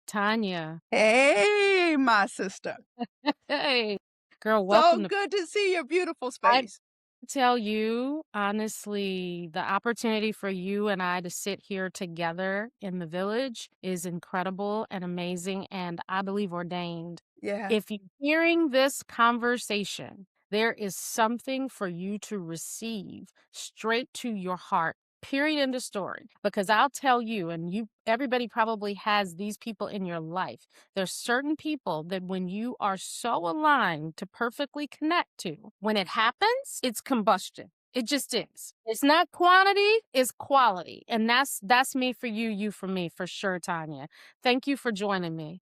Tanya. Hey, my sister. Hey, girl, So welcome to good to see your beautiful I space. tell you, honestly, the opportunity for you and I to sit here together in the village is incredible and amazing, and I believe ordained. Yeah. If you're hearing this conversation, there is something for you to receive straight to your heart. Period. End of story. Because I'll tell you, and everybody probably has these people in your life. There's certain people that when you are so aligned to perfectly connect to, when it happens, it's combustion. It just is. It's not quantity, it's quality. And that's me for you, you for me, for sure, Tanya. Thank you for joining me.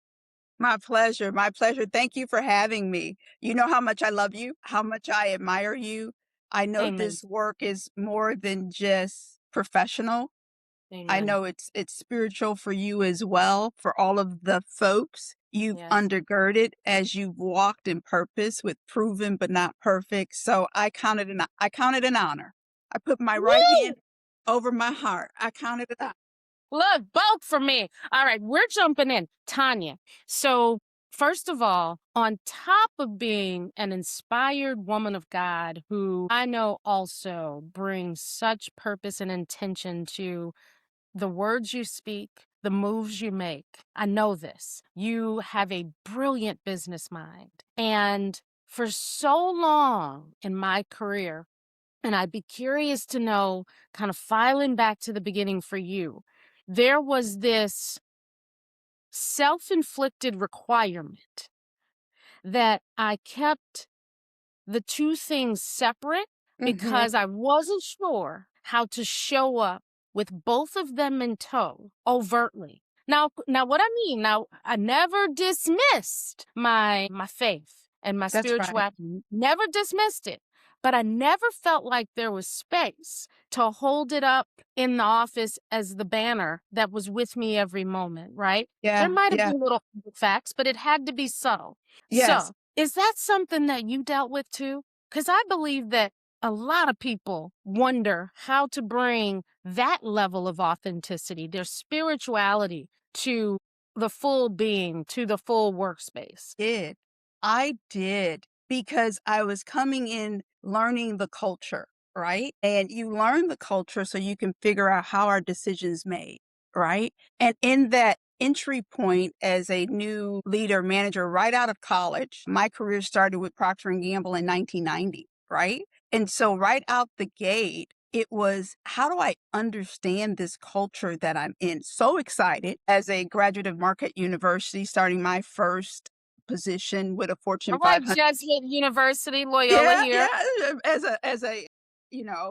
My pleasure. My pleasure. Thank you for having me. You know how much I love you, how much I admire you. I know Amen. this work is more than just professional. I Amen. know it's spiritual for you as well, for all of the folks you've Yes. undergirded as you've walked in purpose with proven but not perfect. So I count it an honor. I put my right Woo! hand over my heart. I count it an honor. Look, both for me. All right, we're jumping in. Tanya. So, first of all, on top of being an inspired woman of God who I know also brings such purpose and intention to the words you speak, the moves you make, I know this. You have a brilliant business mind. And for so long in my career, and I'd be curious to know, kind of filing back to the beginning for you, there was this self inflicted requirement that I kept the two things separate Mhm. because I wasn't sure how to show up with both of them in tow overtly. Now what I mean, now I never dismissed my faith and my That's right. spirituality, never dismissed it, but I never felt like there was space to hold it up in the office as the banner that was with me every moment, right? There Yeah, might have yeah. been little facts, but it had to be subtle. Yes. So, is that something that you dealt with too? Because I believe that a lot of people wonder how to bring that level of authenticity, their spirituality, to the full being, to the full workspace. Did. I did because I was coming in learning the culture, right? And you learn the culture so you can figure out how our decisions made, right? And in that entry point as a new leader manager right out of college, my career started with Procter and Gamble in 1990, right? And so right out the gate, it was, how do I understand this culture that I'm in? So excited as a graduate of Marquette University, starting my first position with a All Fortune right, 500. Jesuit University, Loyola Yeah, here. yeah, as a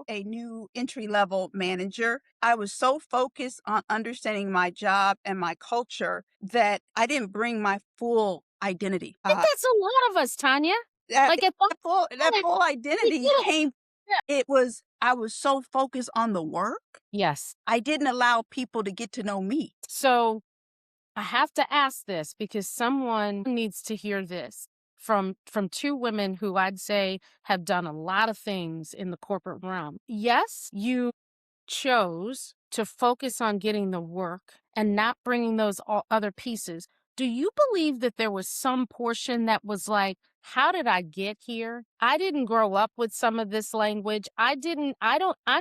a new entry level manager, I was so focused on understanding my job and my culture that I didn't bring my full identity. I think that's a lot of us, Tanya. That Like at that that moment, full we identity get it. came. Yeah. It was I was so focused on the work, Yes. I didn't allow people to get to know me. So I have to ask this because someone needs to hear this from two women who I'd say have done a lot of things in the corporate realm. Yes, you chose to focus on getting the work and not bringing those other pieces. Do you believe that there was some portion that was like, how did I get here? I didn't grow up with some of this language. I'm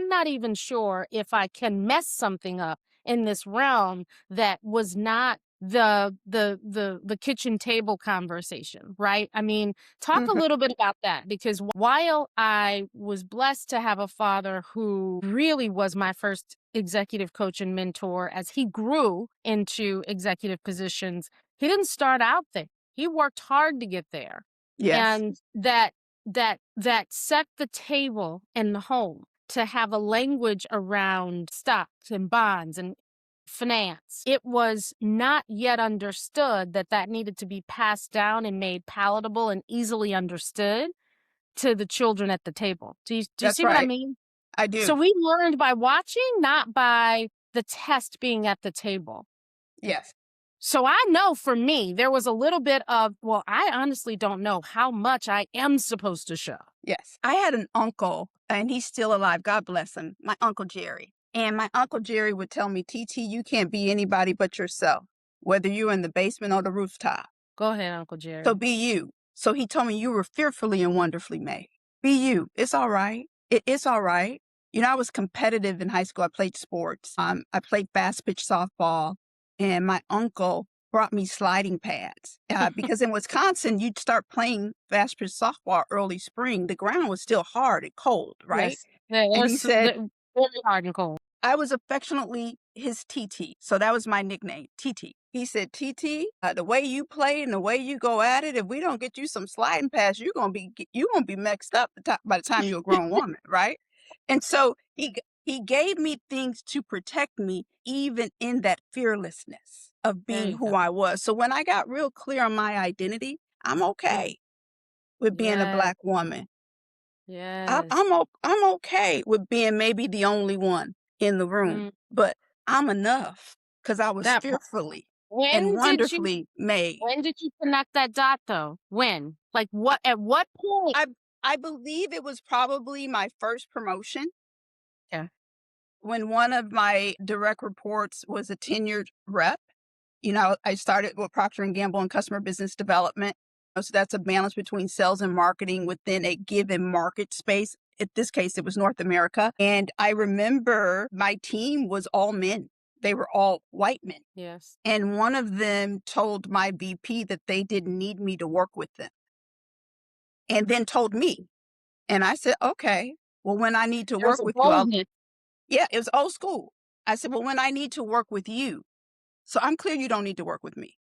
not even sure if I can mess something up in this realm that was not the kitchen table conversation, right? I mean, talk a Mhm. little bit about that because while I was blessed to have a father who really was my first executive coach and mentor as he grew into executive positions, he didn't start out there. He worked hard to get there. Yes. And that set the table in the home to have a language around stocks and bonds and finance. It was not yet understood that that needed to be passed down and made palatable and easily understood to the children at the table. Do you That's see what I right. mean? I So do. we learned by watching, not by the test being at the table. Yes. So I know for me, there was a little bit of, well, I honestly don't know how much I am supposed to show. Yes. I had an uncle, and he's still alive. God bless him. My Uncle Jerry. And my Uncle Jerry would tell me, TT, you can't be anybody but yourself. whether you're in the basement or the rooftop. Go ahead, Uncle So Jerry. be you. So he told me you were fearfully and wonderfully made. Be you. It's all right. It's all right. You know, I was competitive in high school. I played sports. I played fast pitch softball, and my uncle brought me sliding pads because in Wisconsin, you'd start playing fast pitch softball early spring. The ground was still hard and cold, right? Yes. Yeah, And he it's said, very hard and cold. I was affectionately his TT. So that was my nickname, TT. He said, TT, the way you play and the way you go at it, if we don't get you some sliding pads, you're gonna be mixed up by the time you're a grown woman, right? And so he gave me things to protect me, even in that fearlessness of There being you who go. I was. So when I got real clear on my identity, I'm okay with being a Yeah. Black woman. Yes. I'm okay with being maybe the only one in the room, Mm, but I'm enough because I was that part. fearfully and When did you wonderfully made. when did you connect that dot though? When? Like I what at what point? I I believe it was probably my first promotion Yeah. when one of my direct reports was a tenured rep. You know, I started with Procter and Gamble in customer business development. So that's a balance between sales and marketing within a given market space. In this case, it was North America. And I remember my team was all men. They were all white men. Yes. And one of them told my VP that they didn't need me to work with them, and then told me. And I said, okay, well, when I need to There's work a with you, boldness. yeah, it was old school. I said, well, when I need to work with you, so I'm clear you don't need to work with me.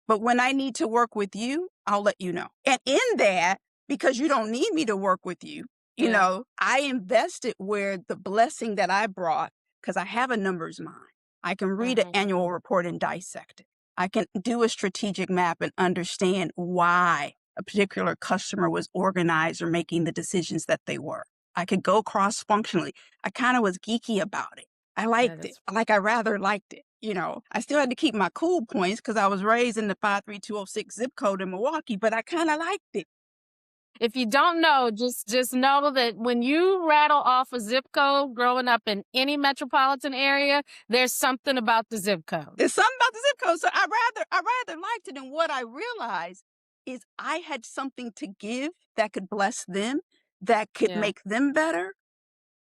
But when I need to work with you, I'll let you know. And in that, because you don't need me to work with you, you Yeah. know, I invested where the blessing that I brought, because I have a numbers mind. I can read an Mhm. annual report and dissect it. I can do a strategic map and understand why a particular customer was organized or making the decisions that they were. I could go cross functionally. I kind of was geeky about it. I Yeah, liked it. that's Like I rather liked it. You know, I still had to keep my cool points because I was raised in the 53206 zip code in Milwaukee, but I kind of liked it. if you don't know, just know that when you rattle off a zip code growing up in any metropolitan area, there's something about the zip code. There's something about the zip code. So I rather liked it. And what I realized is I had something to give that could bless them, that could Yeah, make them better,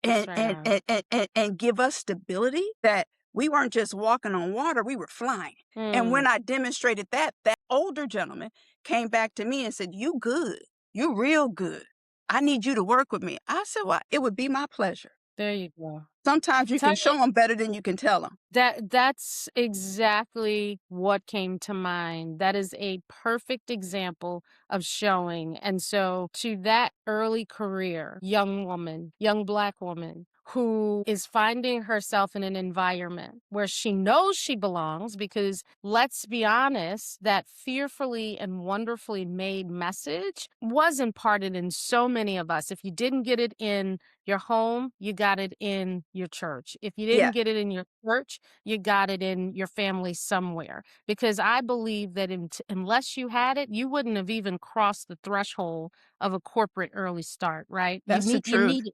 that's and right and on. and and, and, and give us stability, that we weren't just walking on water, we were flying. And Mm, when I demonstrated that, that older gentleman came back to me and said, you good. You real good. I need you to work with me. I said, well, it would be my pleasure. there you go. Sometimes you can Tanya, show them better than you can tell them. that's exactly what came to mind. That is a perfect example of showing. And so to that early career, young woman, young Black woman who is finding herself in an environment where she knows she belongs, because let's be honest, that fearfully and wonderfully made message was imparted in so many of us. If you didn't get it in your home, you got it in your church. If you didn't Yeah, get it in your church, you got it in your family somewhere. Because I believe that unless you had it, you wouldn't have even crossed the threshold of a corporate early start, right? that's the You truth. need it.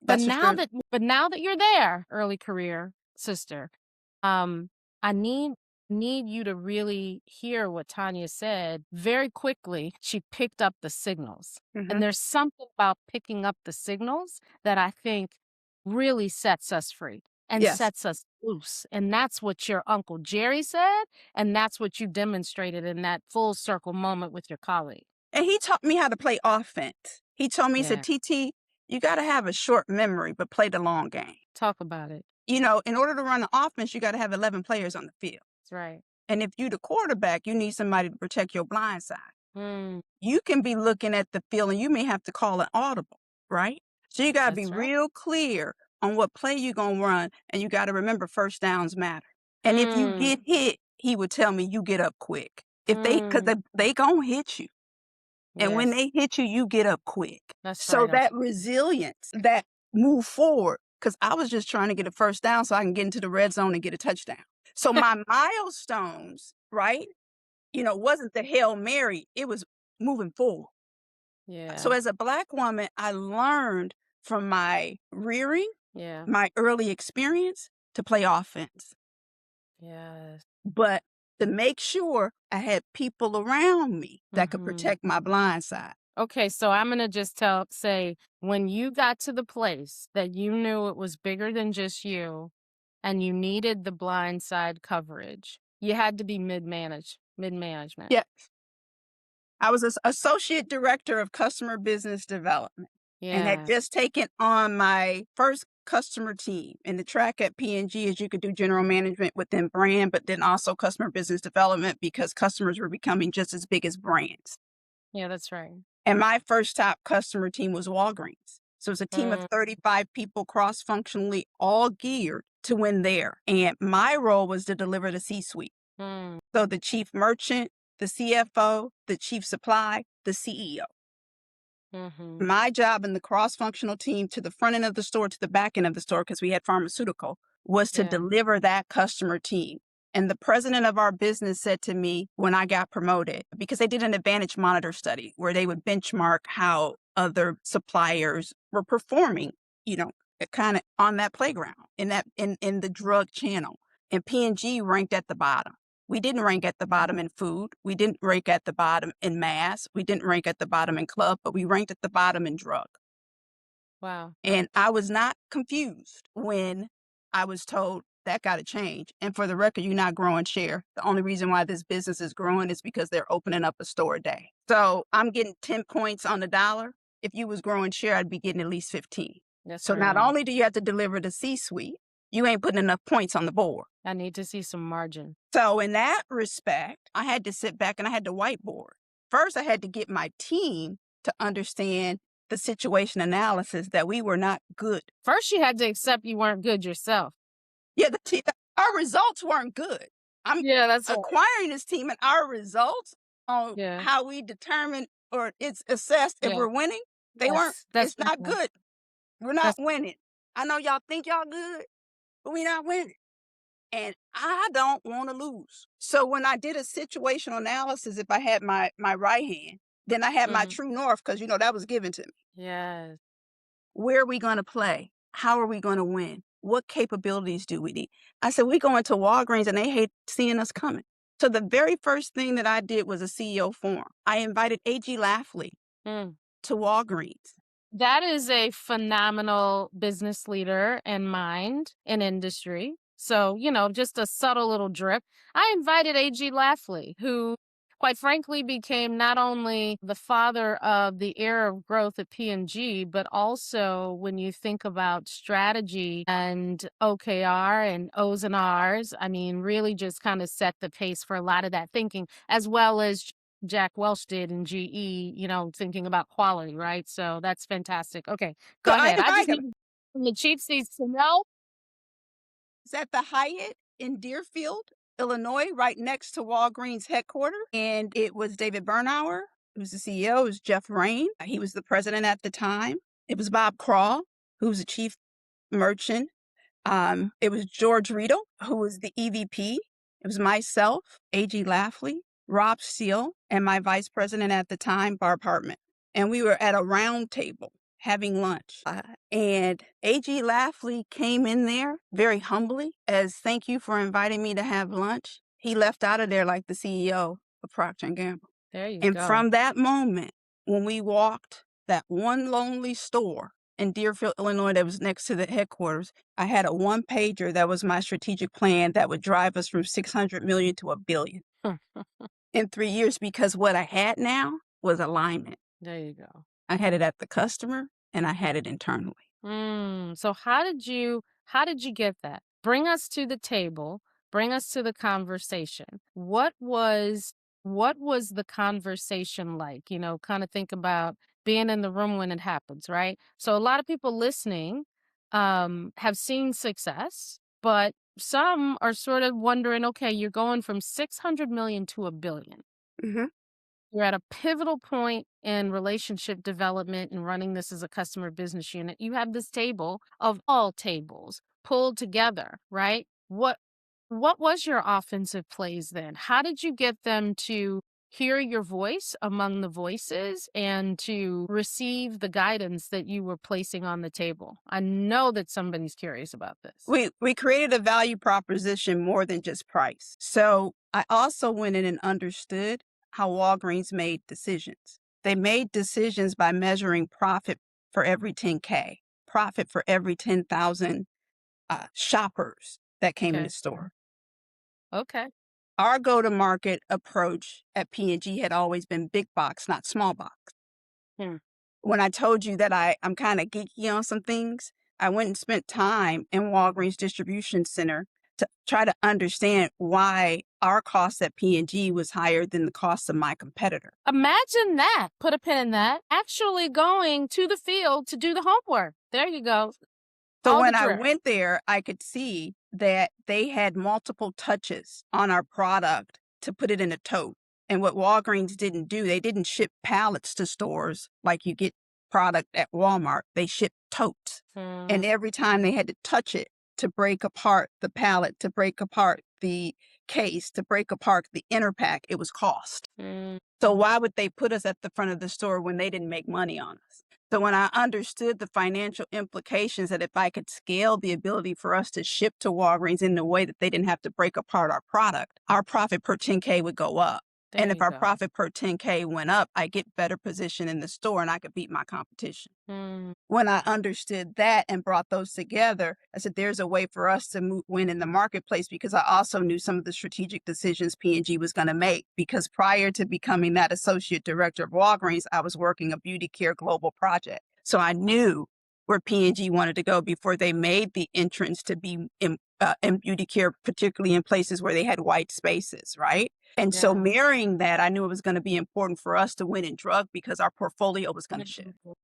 That's the truth. But now that you're there, early career sister, um, I need you to really hear what Tanya said. Very quickly, she picked up the signals. And Hmm. there's something about picking up the signals that I think really sets us free and Yes. sets us loose. And that's what your Uncle Jerry said, and that's what you demonstrated in that full circle moment with your colleague. And he taught me how to play offense. He told me, he said, Yeah. TT, you got to have a short memory, but play the long game. Talk about it. You know, in order to run the offense, you got to have 11 players on the field. That's right. And if you the quarterback, you need somebody to protect your blind side. Mm, You can be looking at the field and you may have to call an audible, right? So you got to be that's right. real clear on what play you're going to run. And you got to remember first downs matter. And if you Mm, get hit, he would tell me you get up quick. Because mm. they going to hit you. And when Yes, they hit you, you get up quick. that's So right. that resilience, that move forward, because I was just trying to get a first down so I can get into the red zone and get a touchdown. So my milestones, right, you know, wasn't the Hail Mary, it was moving forward. Yeah, So as a Black woman, I learned from my rearing, yeah, my early experience, to play offense. yes. But to make sure I had people around me that could Mhm. protect my blind side. Okay, so I'm gonna just say when you got to the place that you knew it was bigger than just you and you needed the blind side coverage, you had to be mid-management. Yeah, I was an associate director of customer business development and had Yeah. just taken on my first customer team. And the track at P&G is you could do general management within brand, but then also customer business development because customers were becoming just as big as brands. Yeah, that's right. And my first top customer team was Walgreens. So it's a team of Mm, 35 people cross functionally, all geared to win there. And my role was to deliver the C suite. mm, So the chief merchant, the CFO, the chief supply, the CEO. mhm. My job in the cross-functional team to the front end of the store to the back end of the store, because we had pharmaceutical, was to Yeah. deliver that customer team. And the president of our business said to me when I got promoted, because they did an advantage monitor study where they would benchmark how other suppliers were performing, kind of on that playground in the drug channel. And P&G ranked at the bottom. We didn't rank at the bottom in food. We didn't rank at the bottom in mass. We didn't rank at the bottom in club, but we ranked at the bottom in drug. Wow. And I was not confused when I was told that got to change. And for the record, you're not growing share. The only reason why this business is growing is because they're opening up a store a day. So I'm getting 10 points on the dollar. If you was growing share, I'd be getting at least 15. That's So not right. only do you have to deliver the C-suite, you ain't putting enough points on the board. I need to see some margin. So in that respect, I had to sit back and I had to whiteboard. First, I had to get my team to understand the situation analysis that we were not good. First, you had to accept you weren't good yourself. Yeah, our results weren't good. I'm Yeah, that's right. acquiring this team and our results on Yeah. how we determine or it's assessed if Yeah. we're winning, they weren't, Yes. That's it's not fantastic. good. We're not That's winning. I know y'all think y'all good, but we're not winning. And I don't want to lose. So when I did a situational analysis, if I had my right hand, then I had my mhm. true north because that was given to me. Yes. Where are we going to play? How are we going to win? What capabilities do we need? I said, we go into Walgreens and they hate seeing us coming. So the very first thing that I did was a CEO forum. I invited A.G. Lafley Mm. to Walgreens. That is a phenomenal business leader and mind in industry. So, just a subtle little drip. I invited A.G. Lafley, who, quite frankly, became not only the father of the era of growth at P&G, but also when you think about strategy and OKR and O's and R's, I mean, really just kind of set the pace for a lot of that thinking, as well as Jack Welch did in GE, thinking about quality, right? So that's fantastic. Okay, So go I ahead. I invite just him. need the chief seats to know. It's at the Hyatt in Deerfield, Illinois, right next to Walgreens headquarters. And it was David Bernauer, who's the CEO. It was Jeff Rain. He was the president at the time. It was Bob Crawl, who was the chief merchant. It was George Riedel, who was the EVP. It was myself, A.G. Lafley, Rob Steele, and my vice president at the time, Barb Hartman. And we were at a round table having lunch. And A.G. Lafley came in there very humbly as thank you for inviting me to have lunch. He left out of there like the CEO of Procter & Gamble. There you And go. from that moment, when we walked that one lonely store in Deerfield, Illinois, that was next to the headquarters, I had a one pager that was my strategic plan that would drive us from 600 million to $1 billion in 3 years because what I had now was alignment. There you go. I had it at the customer and I had it internally. So how did you get that? Bring us to the table. Bring us to the conversation. What was the conversation like? Kind of think about being in the room when it happens, right? So a lot of people listening have seen success, but some are sort of wondering, okay, you're going from 600 million to $1 billion. Mm-hmm. You're at a pivotal point in relationship development and running this as a customer business unit. You have this table of all tables pulled together, right? What was your offensive plays then? How did you get them to hear your voice among the voices and to receive the guidance that you were placing on the table? I know that somebody's curious about this. We created a value proposition more than just price. So I also went in and understood how Walgreens made decisions. They made decisions by measuring profit for every 10K, profit for every 10,000 shoppers that came in the Okay. store. Okay. Our go-to-market approach at P&G had always been big box, not small box. Hmm. When I told you that I'm kind of geeky on some things, I went and spent time in Walgreens distribution center to try to understand why our cost at P&G was higher than the cost of my competitor. Imagine that. Put a pin in that. Actually going to the field to do the homework. There you go. So All the when I drip. went there, I could see that they had multiple touches on our product to put it in a tote. And what Walgreens didn't do, they didn't ship pallets to stores like you get product at Walmart. They shipped totes. Hmm. And every time they had to touch it to break apart the pallet, to break apart the case, to break apart the inner pack, it was cost. Hmm. So why would they put us at the front of the store when they didn't make money on us? So when I understood the financial implications that if I could scale the ability for us to ship to Walgreens in a way that they didn't have to break apart our profit per 10K would go up. There And if you our go. profit per 10K went up, I get better position in the store and I could beat my competition. Hmm. When I understood that and brought those together, I said, there's a way for us to win in the marketplace, because I also knew some of the strategic decisions P&G was going to make, because prior to becoming that associate director of Walgreens, I was working a beauty care global project. So I knew where P&G wanted to go before they made the entrance to be in beauty care, particularly in places where they had white spaces, right? And so Yeah. marrying that, I knew it was going to be important for us to win in drug because our portfolio was going to shift. Mhm.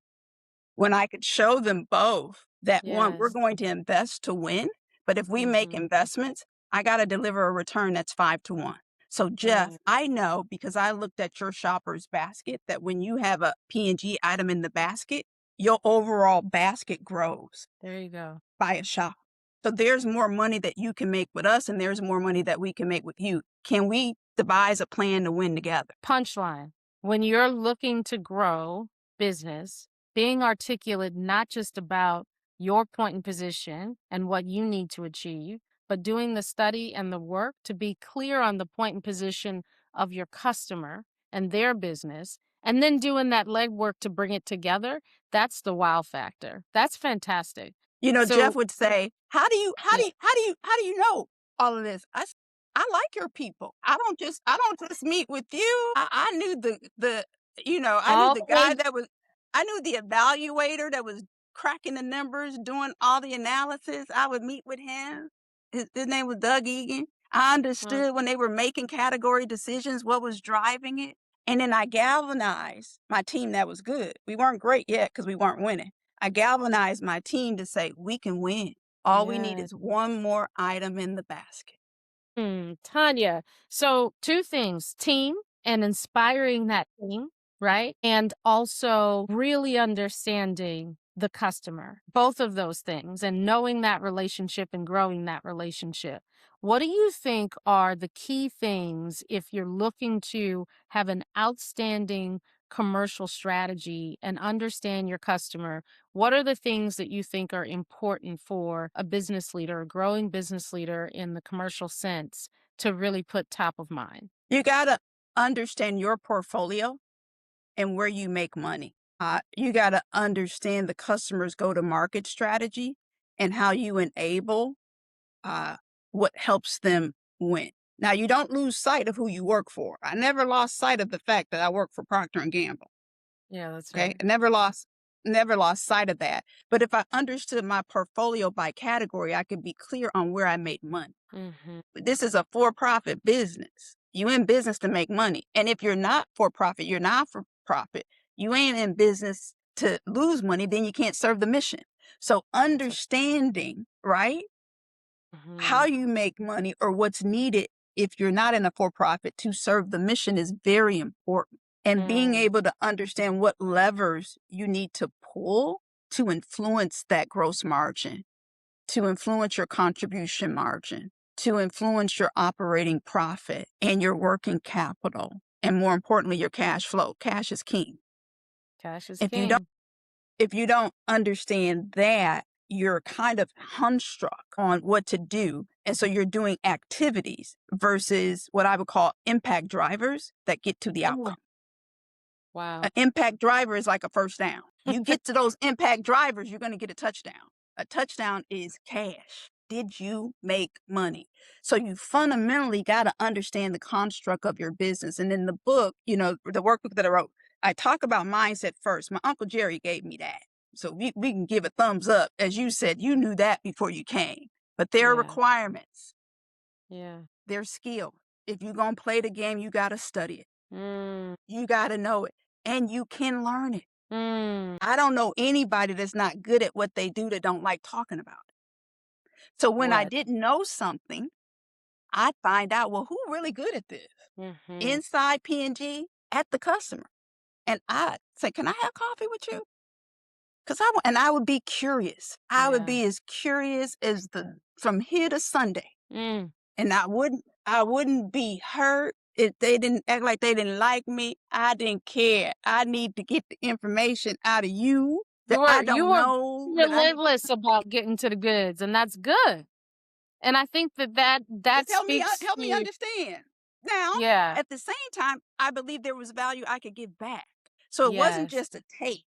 When I could show them both that, one, we're Yes. going to invest to win, but if we make Hmm. investments, I got to deliver a return that's 5-to-1. So Jeff, Right. I know because I looked at your shopper's basket that when you have a P&G item in the basket, your overall basket grows There you go. by a shop. So there's more money that you can make with us and there's more money that we can make with you. Can we devise a plan to win together? Punchline. When you're looking to grow business, being articulate not just about your point and position and what you need to achieve, but doing the study and the work to be clear on the point and position of your customer and their business, and then doing that legwork to bring it together, that's the wow factor. That's fantastic. Jeff So, would say, yeah, how do you know all of this? I like your people. I don't just meet with you. I knew I knew the guy always. that was, I knew the evaluator that was cracking the numbers, doing all the analysis. I would meet with him. His name was Doug Egan. I Mm, understood when they were making category decisions, what was driving it. And then I galvanized my team that was good. We weren't great yet because we weren't winning. I galvanized my team to say, we can win. All we need yeah. is one more item in the basket. Tanya. So, two things: team and inspiring that team, right? And also really understanding the customer, both of those things, and knowing that relationship and growing that relationship. What do you think are the key things if you're looking to have an outstanding commercial strategy and understand your customer? What are the things that you think are important for a business leader, a growing business leader in the commercial sense, to really put top of mind? You got to understand your portfolio and where you make money. You got to understand the customer's go to market strategy and how you enable uh, what helps them win. Now, you don't lose sight of who you work for. I never lost sight of the fact that I work for Procter and Gamble. Yeah, that's Okay. right. I never lost sight of that. But if I understood my portfolio by category, I could be clear on where I made money. Hmm. This is a for-profit business. You in business to make money. And if you're not for profit, you're not for profit. You ain't in business to lose money, then you can't serve the mission. So understanding, right, how Hmm. you make money or what's needed if you're not in a for-profit to serve the mission is very important. And being Mm, able to understand what levers you need to pull to influence that gross margin, to influence your contribution margin, to influence your operating profit and your working capital, and more importantly, your cash flow. Cash is king. cash is If you don't king. if you don't understand that, you're kind of humstruck on what to do. And so you're doing activities versus what I would call impact drivers that get to the Oh, outcome. wow. An impact driver is like a first down. You get to those impact drivers, you're going to get a touchdown. A touchdown is cash. Did you make money? So you fundamentally got to understand the construct of your business. And in the book, the workbook that I wrote, I talk about mindset first. My Uncle Jerry gave me that. So we can give a thumbs up. As you said, you knew that before you came. But there are Yeah. requirements. Yeah. There's skill. If you're going to play the game, you got to study it. Mm. You got to know it. And you can learn it. Mm. I don't know anybody that's not good at what they do that don't like talking about it. So when I What? didn't know something, I'd find out, well, who really good at this? Mm-hmm. Inside P&G at the customer. And I'd say, can I have coffee with you? And I would be curious. I would Yeah. be as curious as from here to Sunday. Mm. And I wouldn't be hurt if they didn't act like they didn't like me. I didn't care. I need to get the information out of you that I You don't were know that I need. relentless about getting to the goods, and that's good. And I think that Just help me speaks help me to understand. Now, yeah, at the same time, I believe there was value I could give back. So it wasn't yes, just a take.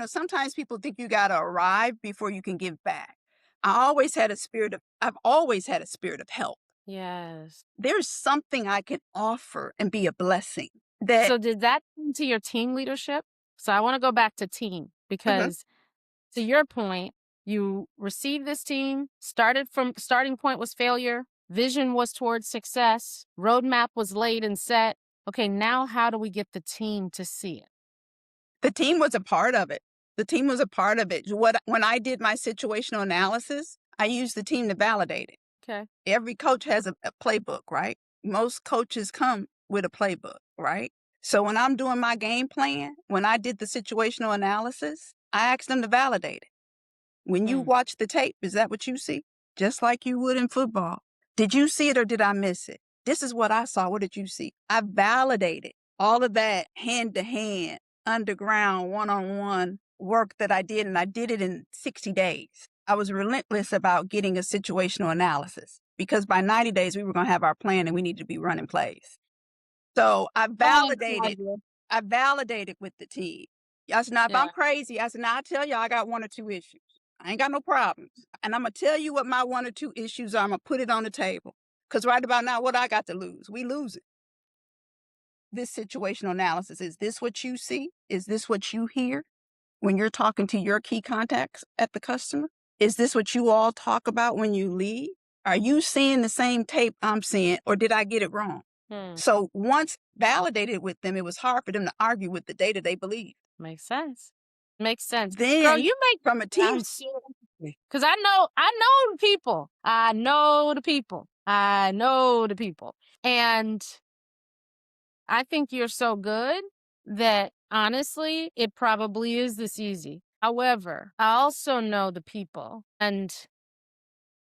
Sometimes people think you got to arrive before you can give back. I've always had a spirit of help. yes. There's something I can offer and be a blessing that So did that come to your team leadership? So I want to go back to team Mhm. because to your point, you received this team, starting point was failure, vision was towards success, roadmap was laid and set. Okay, now how do we get the team to see it? the team was a part of it. The team was a part of it. When I did my situational analysis, I used the team to validate it. Okay. Every coach has a playbook, right? Most coaches come with a playbook, right? So when I'm doing my game plan, when I did the situational analysis, I asked them to validate it. When you Hmm. watch the tape, is that what you see? Just like you would in football. Did you see it or did I miss it? This is what I saw. What did you see? I validated all of that hand to hand, underground, one on one work that I did, and I did it in 60 days. I was relentless about getting a situational analysis because by 90 days, we were going to have our plan and we needed to be running plays. So Go ahead, Tanya. I validated with the team. I said, now, if I'm Yeah. crazy, I said, now, I tell y'all I got one or two issues. I ain't got no problems. And I'm going to tell you what my one or two issues are. I'm going to put it on the table. Because right about now, what I got to lose? We lose it. This situational analysis, is this what you see? Is this what you hear when you're talking to your key contacts at the customer? Is this what you all talk about when you leave? Are you seeing the same tape I'm seeing, or did I get it wrong? Hmm. So once validated with them, it was hard for them to argue with the data they believed. Makes sense. Makes sense. Girl, Then you make from a team, I'm so because I know the people. I know the people. I know the people. And I think you're so good that honestly, it probably is this easy. However, I also know the people. And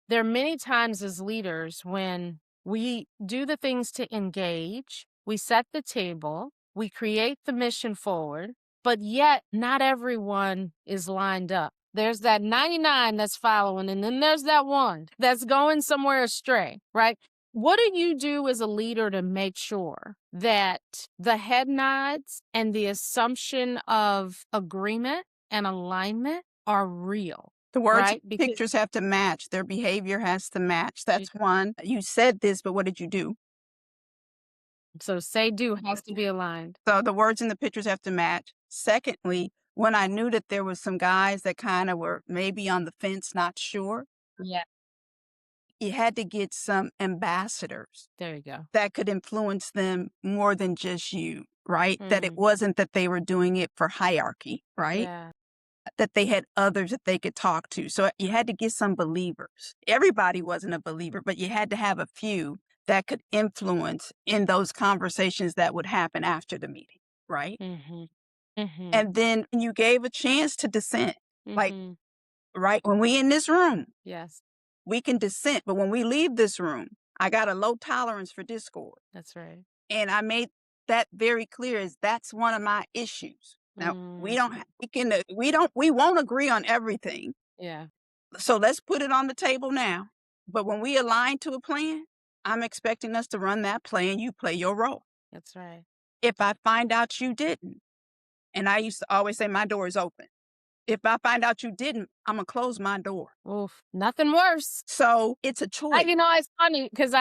there are many times as leaders when we do the things to engage, we set the table, we create the mission forward, but yet not everyone is lined up. There's that 99 that's following, and then there's that one that's going somewhere astray, right? What do you do as a leader to make sure that the head nods and the assumption of agreement and alignment are real? the words and Right? Because pictures have to match. Their behavior has to match. That's one. You said this, but what did you do? so say do has to be aligned. So the words and the pictures have to match. Secondly, when I knew that there was some guys that kind of were maybe on the fence, not sure, Yeah. you had to get some ambassadors There you go. that could influence them more than just you, right? That it Mm, wasn't that they were doing it for hierarchy, right? yeah. That they had others that they could talk to. So you had to get some believers. Everybody wasn't a believer, but you had to have a few that could influence in those conversations that would happen after the meeting, right? Mhm. Mhm. And then you gave a chance to dissent. Like, Mhm. right, when we in this room, Yes, we can dissent, but when we leave this room, I got a low tolerance for discord. that's right. And I made that very clear as that's one of my issues. Now, we Mm, don't ha- we can we don't we won't agree on everything. yeah. So let's put it on the table now. But when we align to a plan, I'm expecting us to run that play and you play your role. That's right. If I find out you didn't, and I used to always say my door is open. If I find out you didn't, I'm gonna close my door. Oof, nothing worse. So it's a choice. It's funny because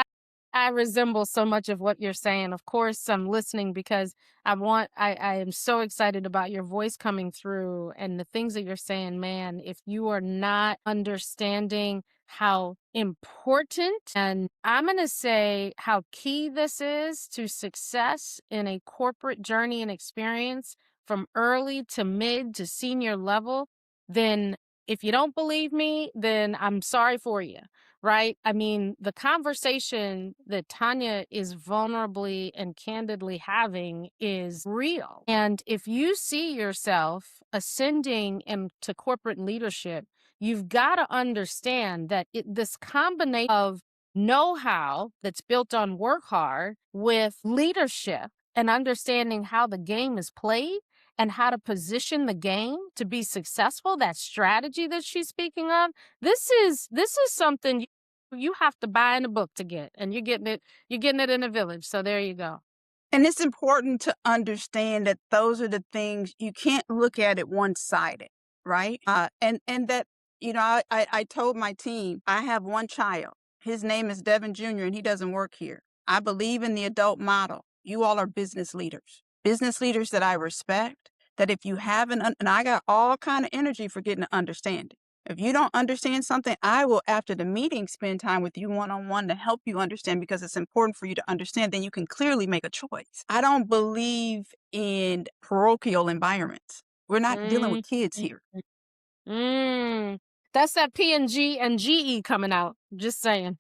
I resemble so much of what you're saying. Of course, I'm listening because I am so excited about your voice coming through and the things that you're saying, man. If you are not understanding how important, and I'm going to say how key this is to success in a corporate journey and experience from early to mid to senior level, then if you don't believe me, then I'm sorry for you, right? I mean, the conversation that Tanya is vulnerably and candidly having is real. And if you see yourself ascending into corporate leadership, you've got to understand that this combination of know how that's built on work hard with leadership and understanding how the game is played and how to position the game to be successful, that strategy that she's speaking of, this is something you have to buy in a book to get, and you're getting it in a village. So there you go. And it's important to understand that those are the things you can't look at it one-sided, right? And that, I told my team, I have one child. His name is Devin Jr., and he doesn't work here. I believe in the adult model. You all are business leaders that I respect, that if you haven't, and I got all kind of energy for getting to understand it. If you don't understand something, I will, after the meeting, spend time with you one-on-one to help you understand because it's important for you to understand. Then you can clearly make a choice. I don't believe in parochial environments. We're not dealing with Mm, kids here. mm. That's that P&G and GE coming out. Just saying.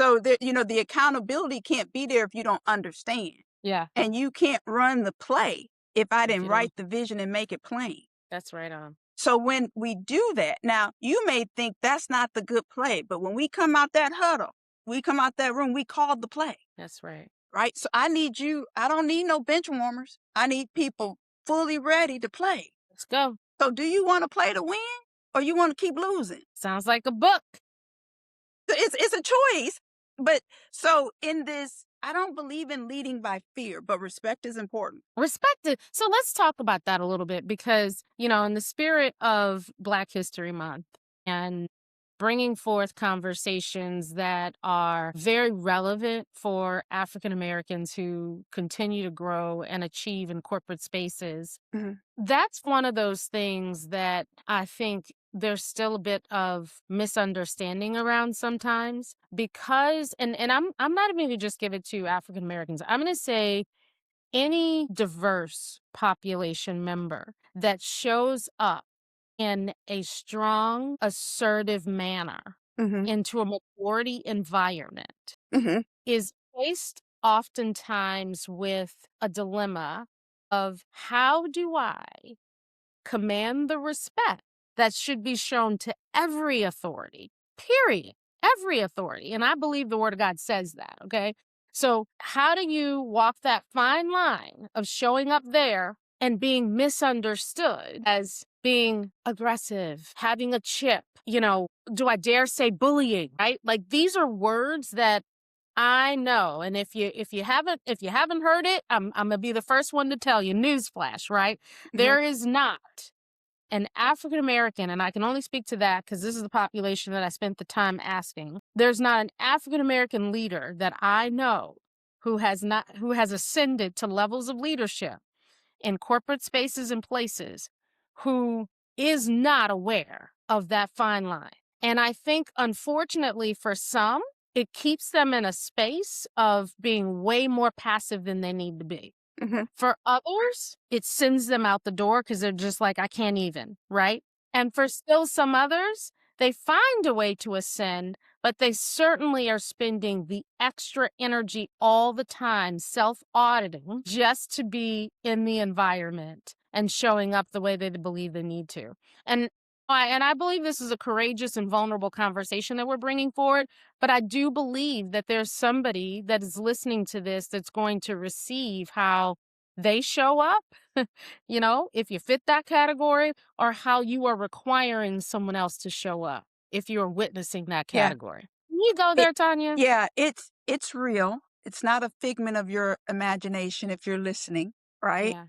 So, the accountability can't be there if you don't understand. Yeah, And you can't run the play if I if didn't you write don't. the vision and make it plain. That's right on. So when we do that, now you may think that's not the good play, but when we come out that huddle, we come out that room, we called the play, That's right. right? So I don't need no bench warmers. I need people fully ready to play. Let's go. So do you want to play to win or you want to keep losing? Sounds like a book. It's a choice. But so in this, I don't believe in leading by fear, but respect is important. Respected. So let's talk about that a little bit because, in the spirit of Black History Month and bringing forth conversations that are very relevant for African Americans who continue to grow and achieve in corporate spaces, Mhm. that's one of those things that I think there's still a bit of misunderstanding around sometimes because and I'm not even gonna just give it to African Americans. I'm gonna say any diverse population member that shows up in a strong, assertive manner Mhm. into a majority environment Mhm. is faced oftentimes with a dilemma of how do I command the respect that should be shown to every authority, period. Every authority. And I believe the word of God says that. Okay. So, how do you walk that fine line of showing up there and being misunderstood as being aggressive, having a chip? Do I dare say bullying, right? Like these are words that I know. And if you haven't heard it, I'm gonna be the first one to tell you, newsflash, right? Mhm. There is not an African American, and I can only speak to that because this is the population that I spent the time asking. There's not an African American leader that I know who has ascended to levels of leadership in corporate spaces and places who is not aware of that fine line. And I think, unfortunately, for some, it keeps them in a space of being way more passive than they need to be. Mhm. For others, it sends them out the door because they're just like, I can't even, right? And for still some others, they find a way to ascend, but they certainly are spending the extra energy all the time, self auditing, just to be in the environment and showing up the way they believe they need to. And I believe this is a courageous and vulnerable conversation that we're bringing forward. But I do believe that there's somebody that is listening to this that's going to receive how they show up, if you fit that category, or how you are requiring someone else to show up. if you're witnessing that Yeah. category. Can you go It there, Tanya? yeah, it's real. It's not a figment of your imagination if you're listening, right? Yeah.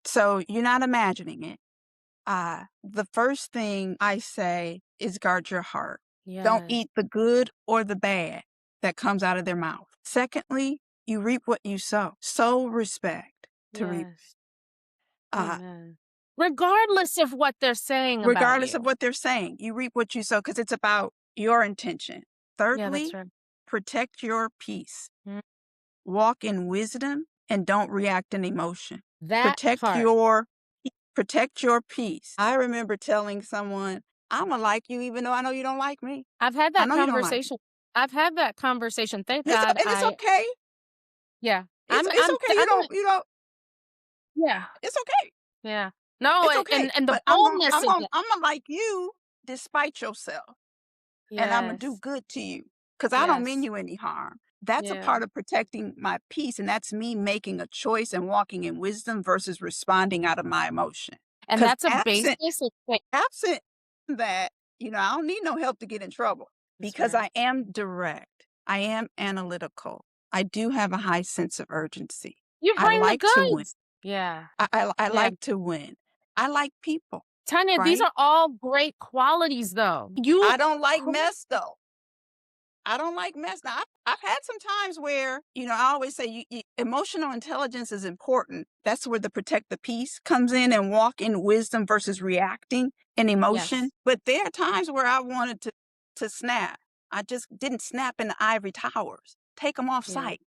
So you're not imagining it. The first thing I say is guard your heart. Don't Yes. eat the good or the bad that comes out of their mouth. Secondly, you reap what you sow. Sow respect to reap. Yes. Uh, Amen. Regardless of what they're saying about regardless of you. what they're saying, you reap what you sow because it's about your intention. Yeah, that's Thirdly, right. protect your peace. Mm. Walk in wisdom and don't react in emotion. That Protect part. your protect your peace. I remember telling someone, "I'ma like you even though I know you don't like me. I've had I that know you don't like me." conversation. I've had that conversation. Thank And God it's I okay. yeah. It's okay. I'm in You don't. yeah. It's okay. Yeah. No, It's okay. and the But boldness of it. I'm gonna like you despite yourself, and I'm gonna do Yes. good to you because I don't mean Yes. you any harm. That's a Yeah. part of protecting my peace, and that's me making a choice and walking in wisdom versus responding out of my emotion. And Because that's a basic thing. absent that, I don't need no help to get in trouble That's because right. I am direct. I am analytical. I do have a high sense of urgency. You I bring the like to win. goods. Yeah. I Yeah. like to win. I like people, Tanya, these right? are all great qualities though. I You don't like who mess though. I don't like mess. Now, I've had some times where, I always say emotional intelligence is important. That's where the protect the peace comes in and walk in wisdom versus reacting in emotion. yes. But there are times where I wanted to snap. I just didn't snap in the ivory towers. Take them off Yeah. site.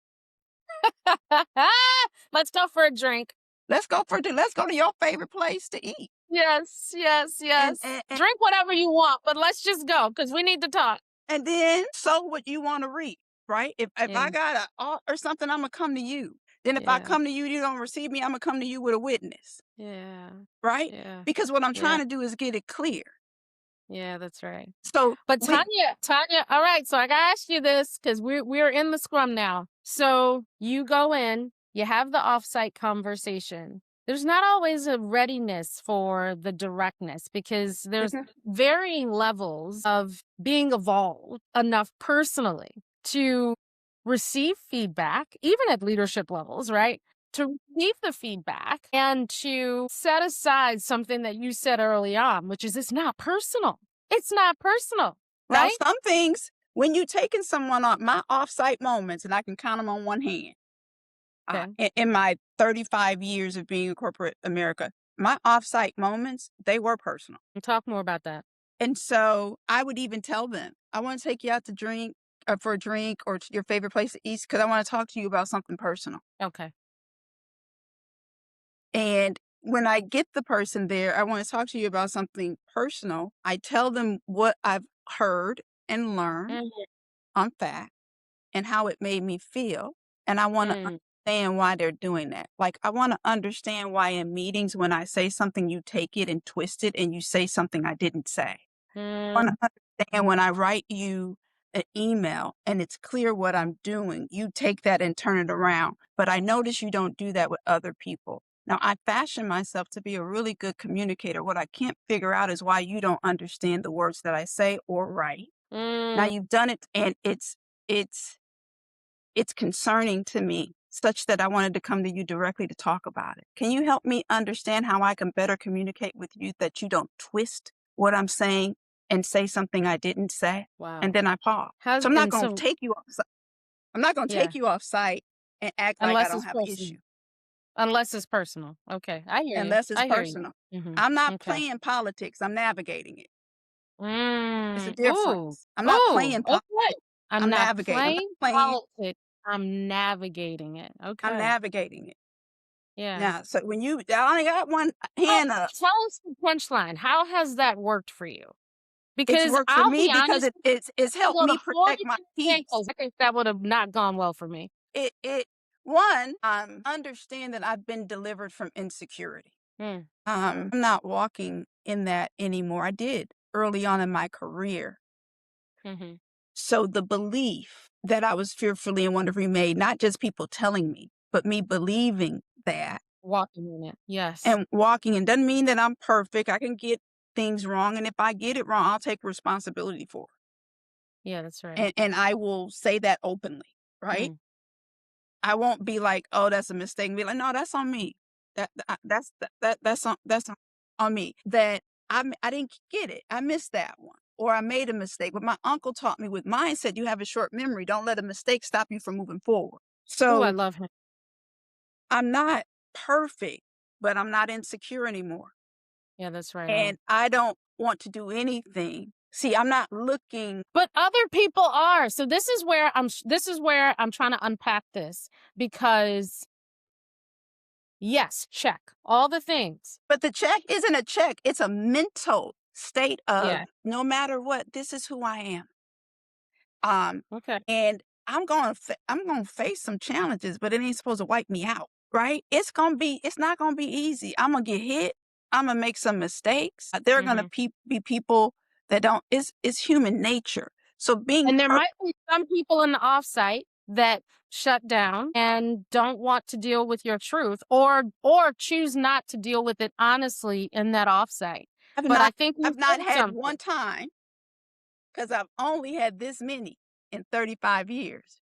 Let's go for a drink. Let's go to your favorite place to eat. Yes, yes, And yes. and, and, Drink whatever you want, but let's just go because we need to talk. and then sow what you want to reap, right? If Yeah, I got a art or something, I'm gonna come to you. Then if I yeah, come to you, you don't receive me, I'm gonna come to you with a witness. yeah, Right? yeah, Because what I'm yeah, trying to do is get it clear. yeah, that's right. So But with Tanya, all right, so I gotta ask you this because we're in the scrum now. So you go in, you have the offsite conversation. There's not always a readiness for the directness because there's Mhm. varying levels of being evolved enough personally to receive feedback, even at leadership levels, right? To receive the feedback and to set aside something that you said early on, which is it's not personal. It's not personal, Now right? some things, when you taking someone on my offsite moments, and I can count them on one hand, Okay. in my 35 years of being in corporate America, my offsite moments, they were personal. Talk more about that. And so I would even tell them, I want to take you out to drink or for a drink or to your favorite place to eat because I want to talk to you about something personal. Okay. And when I get the person there, I want to talk to you about something personal. I tell them what I've heard and learned Mhm, on fact and how it made me feel. And I want to mm, understand why they're doing that. Like, I want to understand why in meetings, when I say something, you take it and twist it and you say something I didn't say. mm, Want to understand when I write you an email and it's clear what I'm doing, you take that and turn it around. But I notice you don't do that with other people. Now, I fashion myself to be a really good communicator. What I can't figure out is why you don't understand the words that I say or write. Now mm. you've done it and it's it's concerning to me such that I wanted to come to you directly to talk about it. Can you help me understand how I can better communicate with you that you don't twist what I'm saying and say something I didn't say? And Wow. then I pause. How's So I'm not and going to so take you off. I'm not going to yeah, take you off site and act like I unless don't it's have an issue personal. Unless it's personal. Okay. I hear you. unless it's I hear you. personal. Mhm. I'm not Okay. playing politics. I'm navigating it. It's a Ooh. difference. I'm not Ooh. playing Okay. politics. I'm I'm not navigating. I'm not playing playing. politics. I'm navigating it. I'm Okay. navigating it. Yeah. Now, so when I only got one Well, hand up. tell us the punchline. How has that worked for you? It's Because worked for I'll me be because honest, it's I helped go to me whole protect my different peace. examples. I think that would have not gone well for me. It understand that I've been delivered from insecurity. Mm, I'm not walking in that anymore. I did early on in my career. mhm. So the belief that I was fearfully and wonderfully made, not just people telling me, but me believing that Walking in it. Yes. and walking, and doesn't mean that I'm perfect. I can get things wrong, and if I get it wrong, I'll take responsibility for Yeah, that's right. it, and I will say that openly, right? Mm. I won't be like, "Oh, that's a mistake," and be like, "No, that's on me. That's on me. That I didn't get it. I missed that one, or I made a mistake." But my uncle taught me with mindset, you have a short memory. Don't let a mistake stop you from moving forward. Oh, I So love him. I'm not perfect, but I'm not insecure anymore, Yeah, that's right on. and I don't want to do anything. See, I'm not looking. But other people are. So this is where I'm trying to unpack this because yes, check all the things. But the check isn't a check. It's a mental state of Yeah. no matter what, this is who I am. Um, Okay. and I'm gonna face some challenges, but it ain't supposed to wipe me out, right? It's not gonna be easy. I'm gonna get hit. I'm gonna make some mistakes. There are gonna Hmm. be people that don't. It's human nature. So being And there might be some people in the offsite that shut down and don't want to deal with your truth or choose not to deal with it honestly in that offsite. I've But I not think you I've not said had something. one time because I've only had this many in 35 years.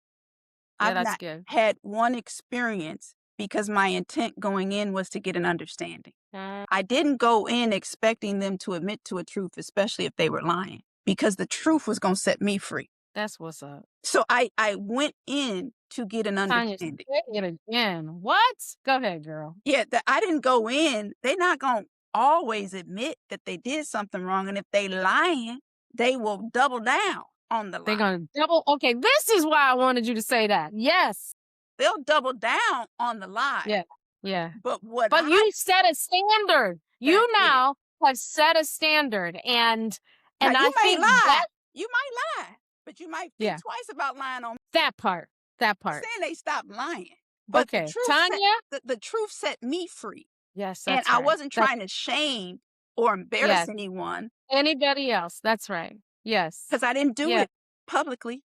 Yeah, I've that's not good. had one experience because my intent going in was to get an understanding. Uh, I didn't go in expecting them to admit to a truth, especially if they were lying, because the truth was going to set me free. that's what's up. So I went in to get an Tanya, understanding. say it again. What? Go ahead, girl. Yeah, I didn't go in. They're not going to always admit that they did something wrong. And if they lying, they will double down on the They're lie. gonna double. Okay, this is why I wanted you to say that. Yes. They'll double down on the lie. Yeah. Yeah. But what But I you set a standard. You That's it. now have set a standard, Now and you I may think lie. that You might lie, but you might think yeah, twice about lying on me. that part, that I'm part. saying they stopped lying, but Okay, Tanya. the truth set me free, Yes, and that's I right. wasn't That's trying to shame or embarrass yes. anyone Anybody else? That's right. Yes. because I didn't do Yeah. it publicly.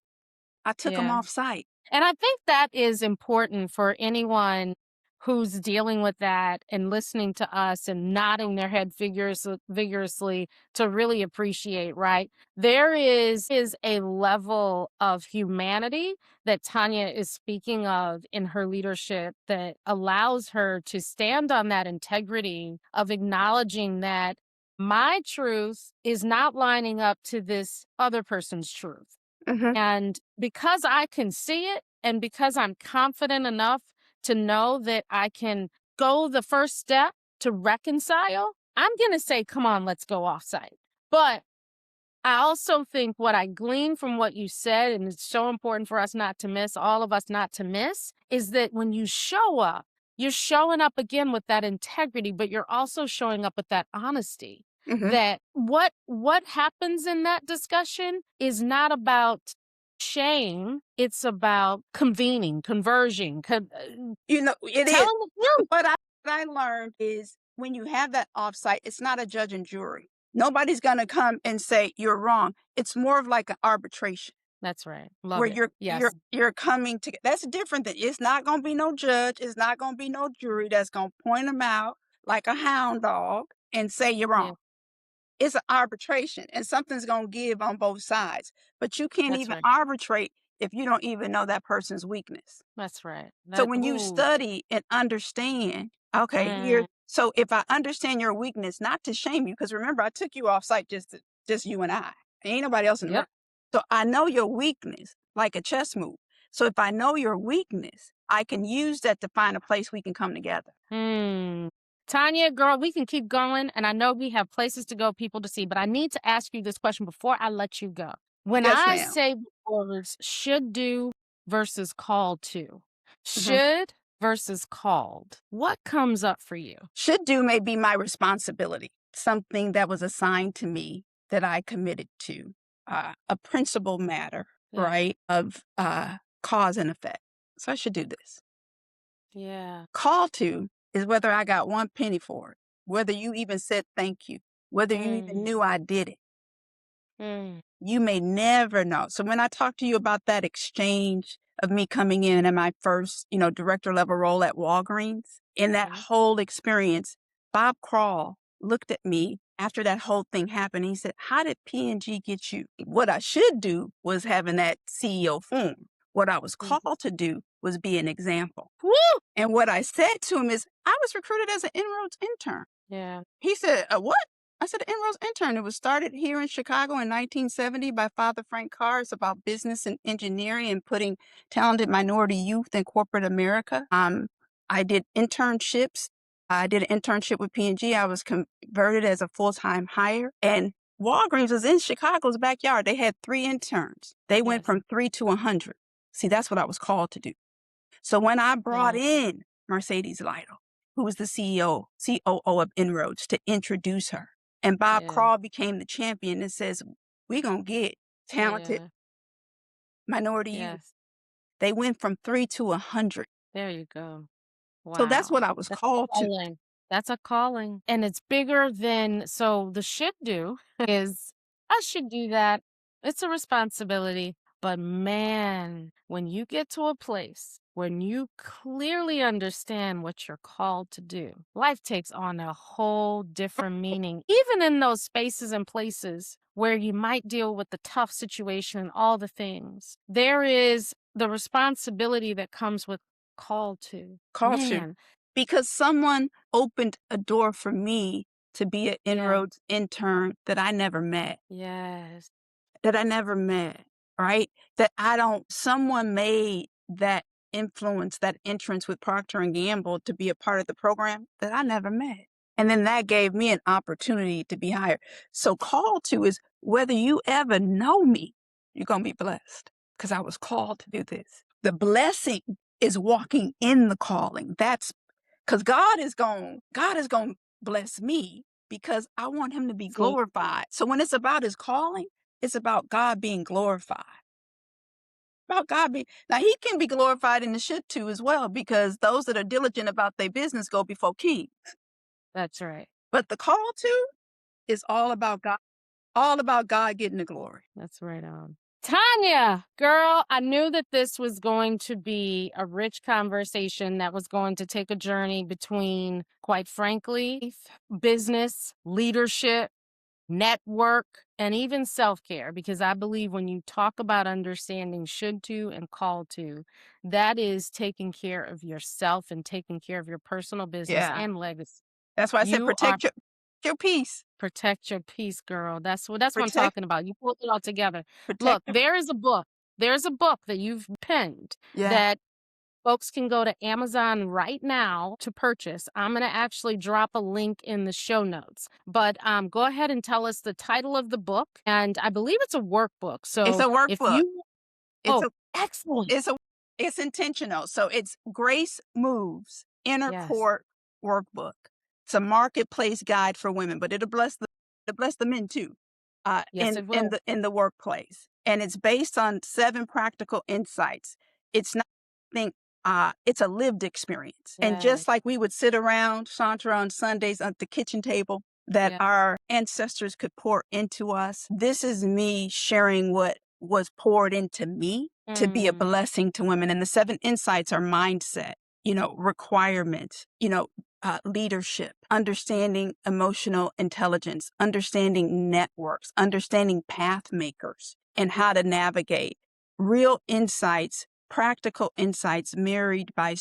I took them Yeah. off site. And I think that is important for anyone who's dealing with that and listening to us and nodding their head vigorously to really appreciate, right? There is a level of humanity that Tanya is speaking of in her leadership that allows her to stand on that integrity of acknowledging that my truth is not lining up to this other person's truth. Mhm. And because I can see it and because I'm confident enough to know that I can go the first step to reconcile, I'm going to say, come on, let's go offsite. But I also think what I glean from what you said, and it's so important for us not to miss, all of us not to miss, is that when you show up, you're showing up again with that integrity, but you're also showing up with that honesty. Mhm. That what happens in that discussion is not about shame, it's about convening, converging, You know, it is. telling the truth. What I learned is when you have that offsite, it's not a judge and jury. Nobody's gonna come and say you're wrong. It's more of like an arbitration That's right. Love where it. you're Yes. you're coming to. That's different than it's not gonna be no judge. It's not gonna be no jury that's gonna point them out like a hound dog and say you're Yeah, wrong. It's an arbitration and something's gonna give on both sides. But you can't that's even right. arbitrate if you don't even know that person's weakness. That's right. So That when you ooh. study and understand, okay, Mm, so if I understand your weakness, not to shame you, because remember I took you off site just you and I. Ain't nobody else in the room. yep. So I know your weakness like a chess move. So if I know your weakness, I can use that to find a place we can come together. Hmm. Tanya, girl, we can keep going. And I know we have places to go, people to see, but I need to ask you this question before I let you go. When Yes, I ma'am. say the words should do versus called to, Mhm. should versus called, what comes up for you? Should do may be my responsibility, something that was assigned to me that I committed to, a principal matter, Yeah. right, of cause and effect. So I should do this. Yeah. Call to is whether I got one penny for it, whether you even said thank you, whether you even Mm, knew I did it. mm, You may never know. So when I talk to you about that exchange of me coming in and my first, director level role at Walgreens, in that mhm. whole experience, Bob Crawl looked at me after that whole thing happened. He said, "How did P&G get you?" What I should do was having that CEO form. What I was Mhm. called to do was be an example. Woo! And what I said to him is, I was recruited as an inroads intern. Yeah. He said, "A what?" I said, "An inroads intern." It was started here in Chicago in 1970 by Father Frank Carr. It's about business and engineering and putting talented minority youth in corporate America. I did internships. I did an internship with P&G. I was converted as a full-time hire. And Walgreens was in Chicago's backyard. They had 3 interns. They went Yes. from 3 to 100. See, that's what I was called to do. So when I brought Yeah. in Mercedes Lytle, who was the COO of Inroads, to introduce her, and Bob Yeah. Crawl became the champion that says, "We're going to get talented Yeah. minority youth." Yes. They went from 3 to 100. There you go. So that's what Wow. I was That's called a to. calling. That's a calling. And it's bigger than so the should do is I should do that. It's a responsibility. But man, when you get to a place when you clearly understand what you're called to do, life takes on a whole different meaning. Even in those spaces and places where you might deal with the tough situation, all the things, there is the responsibility that comes with call to. Called to. Man, Because someone opened a door for me to be an yeah, Inroads intern that I never met. yes. That I never met, right? Someone made that influence, that entrance with Procter& and Gamble to be a part of the program that I never met. And then that gave me an opportunity to be hired. So call to is whether you ever know me, you're going to be blessed because I was called to do this. The blessing is walking in the calling. That's because God is going to bless me because I want him to be See, glorified. So when it's about his calling, it's about God being glorified. About God being now he can be glorified in the should too as well, because those that are diligent about their business go before kings. that's right. But the call to is all about God getting the glory. That's right on. Tanya, girl, I knew that this was going to be a rich conversation that was going to take a journey between, quite frankly, business, leadership, network, and even self care. Because I believe when you talk about understanding should to and call to, that is taking care of yourself and taking care of your personal business Yeah. and legacy. That's why I said You are protect your peace. protect your peace, girl. That's what I'm Protect talking about. You pulled it all together. Look, protect your there is a book. There's a book that you've penned yeah. that folks can go to Amazon right now to purchase. I'm going to actually drop a link in the show notes. But go ahead and tell us the title of the book. And I believe it's a workbook. It's a So if workbook. you, It's oh, a excellent. It's a it's intentional. So it's Grace Moves Inner Yes. Court Workbook. It's a marketplace guide for women, but it'll bless the men too. Yes, it will. In the workplace. And it's based on 7 practical insights. It's not think it's a lived experience. And Yes. just like we would sit around Chantra on Sundays at the kitchen table that Yeah. our ancestors could pour into us, this is me sharing what was poured into me to be a Mm, blessing to women. And the 7 insights are mindset, requirements, leadership, understanding emotional intelligence, understanding networks, understanding path makers, and how to navigate real insights, practical insights married by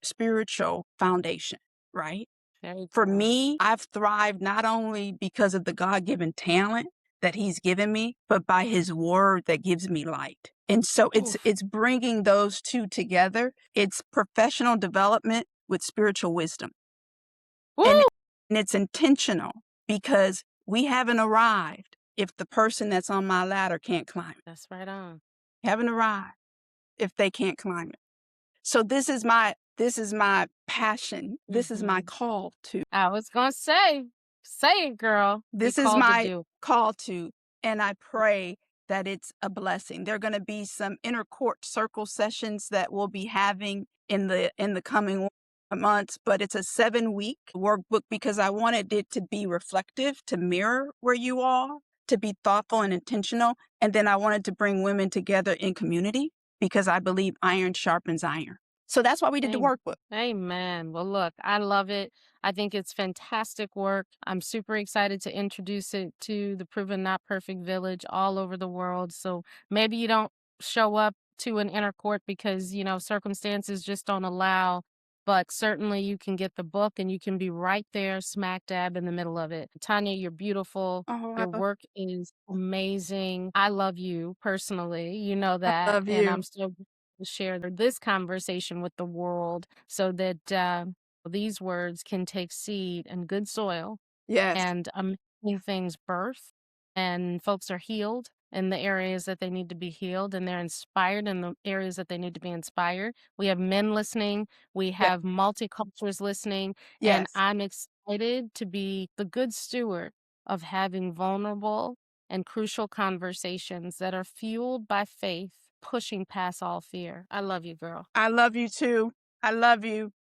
spiritual foundation, right? there you For go. me, I've thrived not only because of the God given talent that he's given me, but by his word that gives me light. And so Oof. it's bringing those two together. It's professional development with spiritual wisdom. And, Woo! and it's intentional because we haven't arrived if the person that's on my ladder can't climb it. That's right on. Haven't arrived if they can't climb it. So this is my passion. This is my Hmm. call to. I was going to say it, girl. You're This is called to my do. call to, and I pray that it's a blessing. There are going to be some inner court circle sessions that we'll be having in the coming months, but it's a 7-week workbook because I wanted it to be reflective, to mirror where you are, to be thoughtful and intentional, and then I wanted to bring women together in community because I believe iron sharpens iron. So that's why we did the Amen. workbook. Amen. Well, look, I love it. I think it's fantastic work. I'm super excited to introduce it to the Proven Not Perfect Village all over the world. So maybe you don't show up to an inner court because, circumstances just don't allow, but certainly you can get the book and you can be right there, smack dab in the middle of it. Tanya, you're beautiful. Oh, Your work is amazing. I love you personally. You know I that. love And you. I'm so to share this conversation with the world so that these words can take seed and good soil Yes, and amazing things birth and folks are healed in the areas that they need to be healed and they're inspired in the areas that they need to be inspired. We have men listening, we yes, have multicultures listening, and yes. I'm excited to be the good steward of having vulnerable and crucial conversations that are fueled by faith, pushing past all fear. I love you, girl. I love you too. I love you.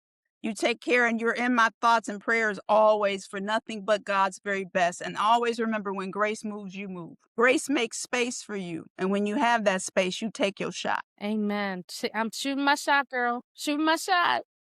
You take care, and you're in my thoughts and prayers always for nothing but God's very best. And always remember, when grace moves, you move. Grace makes space for you. And when you have that space, you take your shot. Amen. I'm shooting my shot, girl. Shooting my shot.